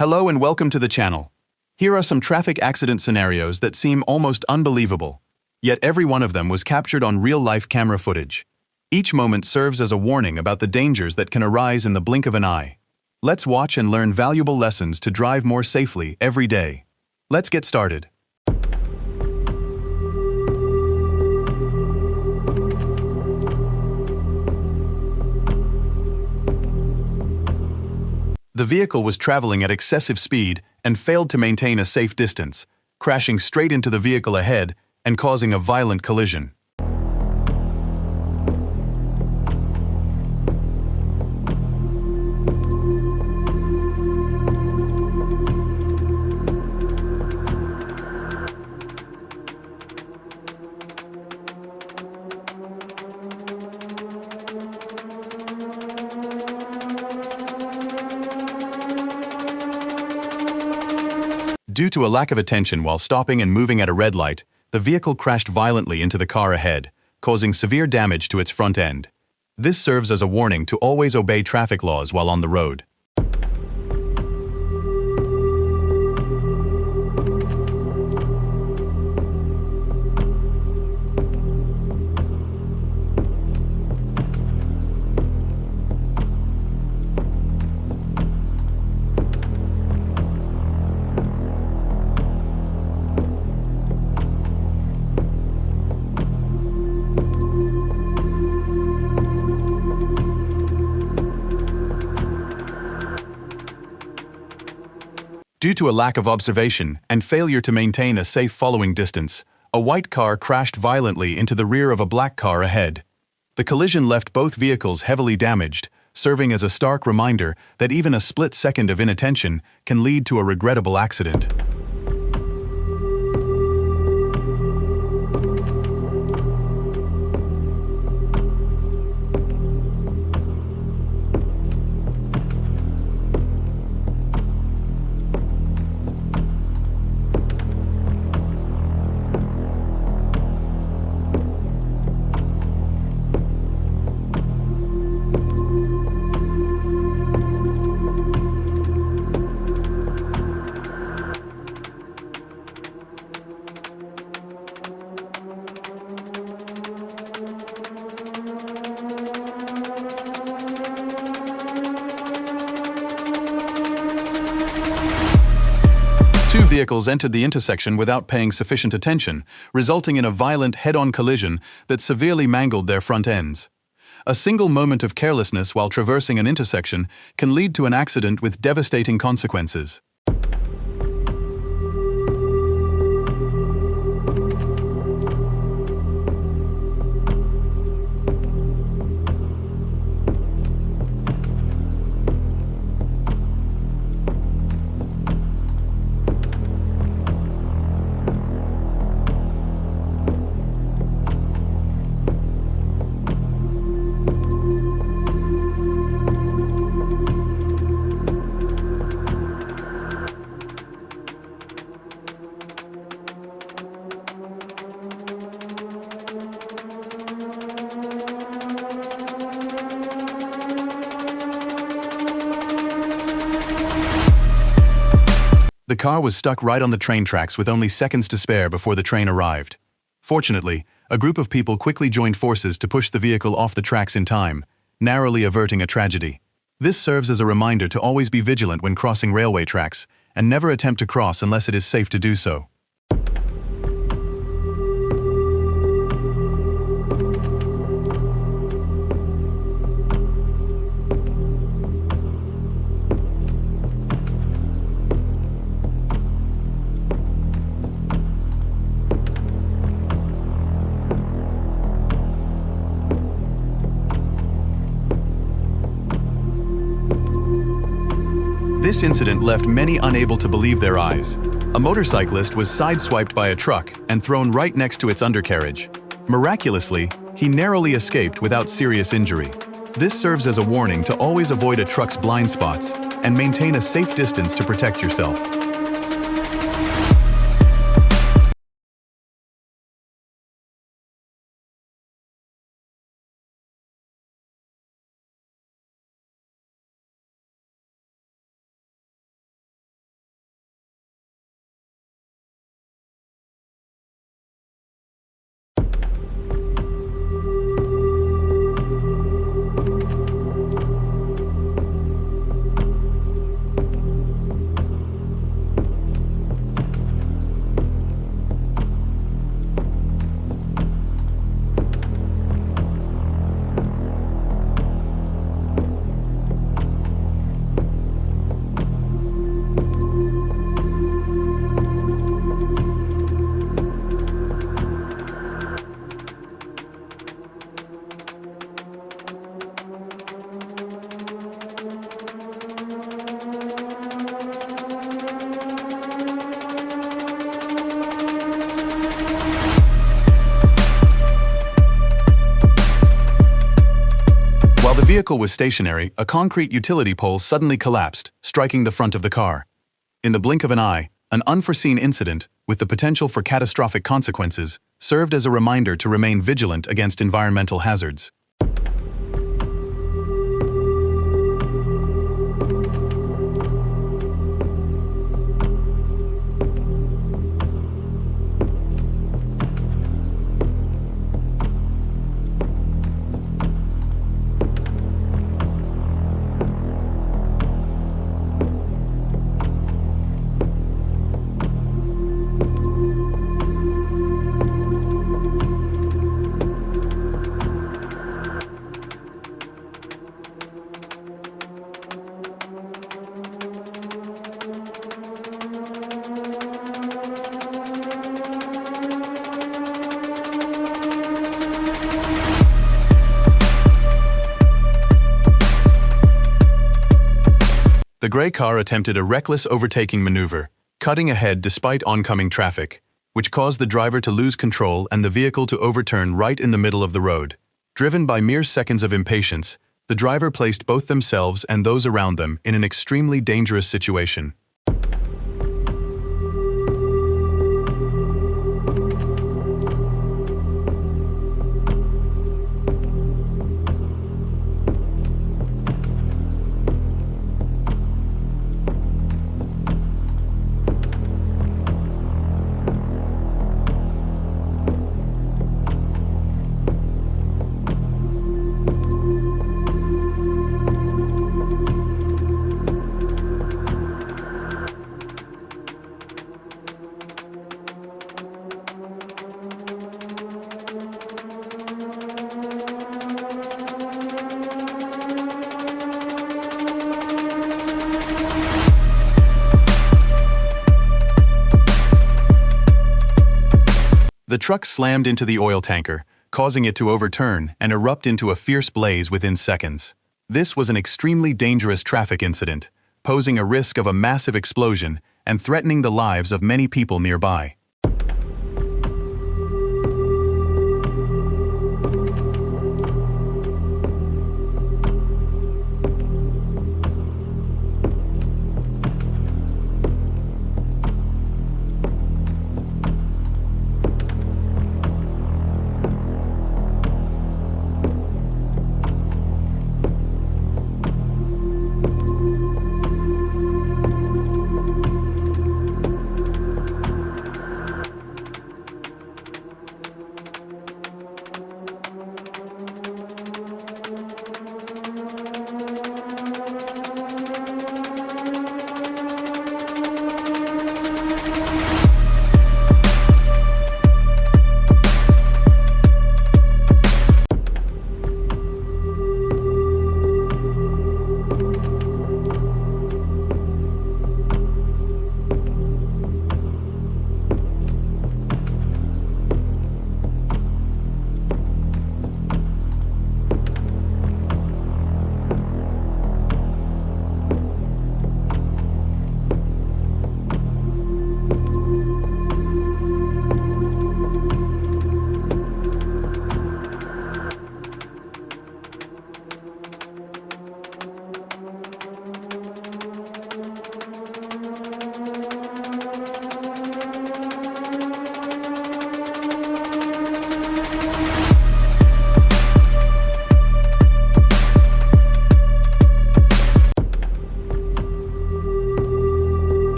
Hello and welcome to the channel. Here are some traffic accident scenarios that seem almost unbelievable, yet every one of them was captured on real-life camera footage. Each moment serves as a warning about the dangers that can arise in the blink of an eye. Let's watch and learn valuable lessons to drive more safely every day. Let's get started. The vehicle was traveling at excessive speed and failed to maintain a safe distance, crashing straight into the vehicle ahead and causing a violent collision. Due to a lack of attention while stopping and moving at a red light, the vehicle crashed violently into the car ahead, causing severe damage to its front end. This serves as a warning to always obey traffic laws while on the road. Due to a lack of observation and failure to maintain a safe following distance, a white car crashed violently into the rear of a black car ahead. The collision left both vehicles heavily damaged, serving as a stark reminder that even a split second of inattention can lead to a regrettable accident. Two vehicles entered the intersection without paying sufficient attention, resulting in a violent head-on collision that severely mangled their front ends. A single moment of carelessness while traversing an intersection can lead to an accident with devastating consequences. The car was stuck right on the train tracks with only seconds to spare before the train arrived. Fortunately, a group of people quickly joined forces to push the vehicle off the tracks in time, narrowly averting a tragedy. This serves as a reminder to always be vigilant when crossing railway tracks, and never attempt to cross unless it is safe to do so. This incident left many unable to believe their eyes. A motorcyclist was sideswiped by a truck and thrown right next to its undercarriage. Miraculously, he narrowly escaped without serious injury. This serves as a warning to always avoid a truck's blind spots and maintain a safe distance to protect yourself. vehicle was stationary, a concrete utility pole suddenly collapsed, striking the front of the car. In the blink of an eye, an unforeseen incident, with the potential for catastrophic consequences, served as a reminder to remain vigilant against environmental hazards. The gray car attempted a reckless overtaking maneuver, cutting ahead despite oncoming traffic, which caused the driver to lose control and the vehicle to overturn right in the middle of the road. Driven by mere seconds of impatience, the driver placed both themselves and those around them in an extremely dangerous situation. The truck slammed into the oil tanker, causing it to overturn and erupt into a fierce blaze within seconds. This was an extremely dangerous traffic incident, posing a risk of a massive explosion and threatening the lives of many people nearby.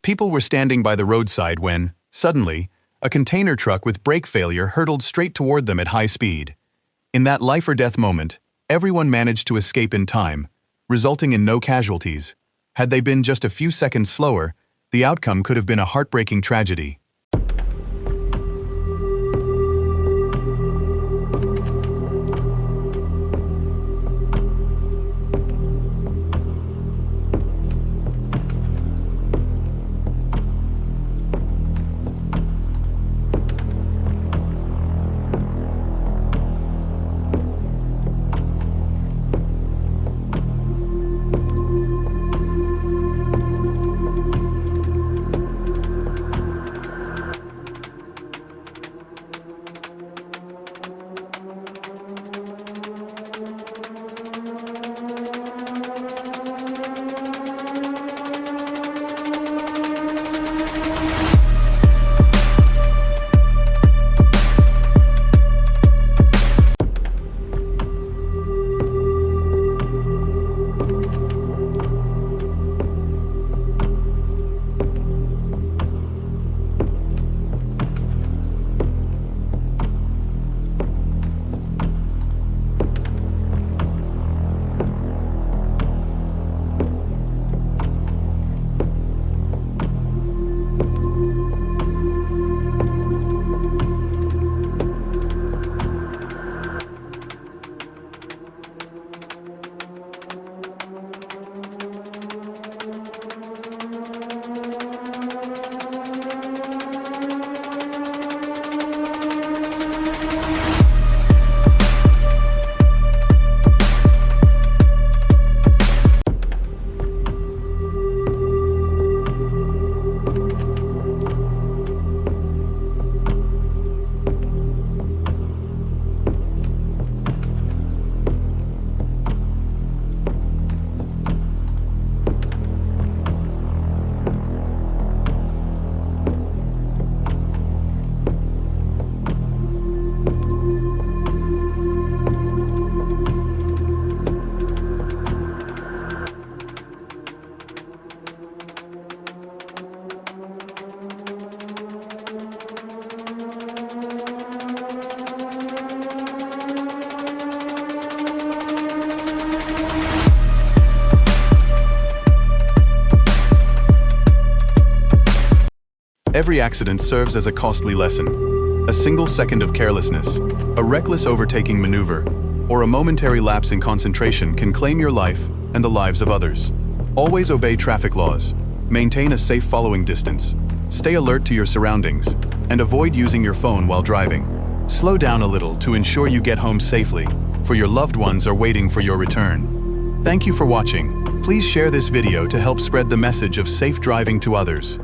People were standing by the roadside when, suddenly, a container truck with brake failure hurtled straight toward them at high speed. In that life-or-death moment, Everyone managed to escape in time, resulting in no casualties. Had they been just a few seconds slower, the outcome could have been a heartbreaking tragedy. Every accident serves as a costly lesson. A single second of carelessness, a reckless overtaking maneuver, or a momentary lapse in concentration can claim your life and the lives of others. Always obey traffic laws, maintain a safe following distance, stay alert to your surroundings, and avoid using your phone while driving. Slow down a little to ensure you get home safely, for your loved ones are waiting for your return. Thank you for watching. Please share this video to help spread the message of safe driving to others.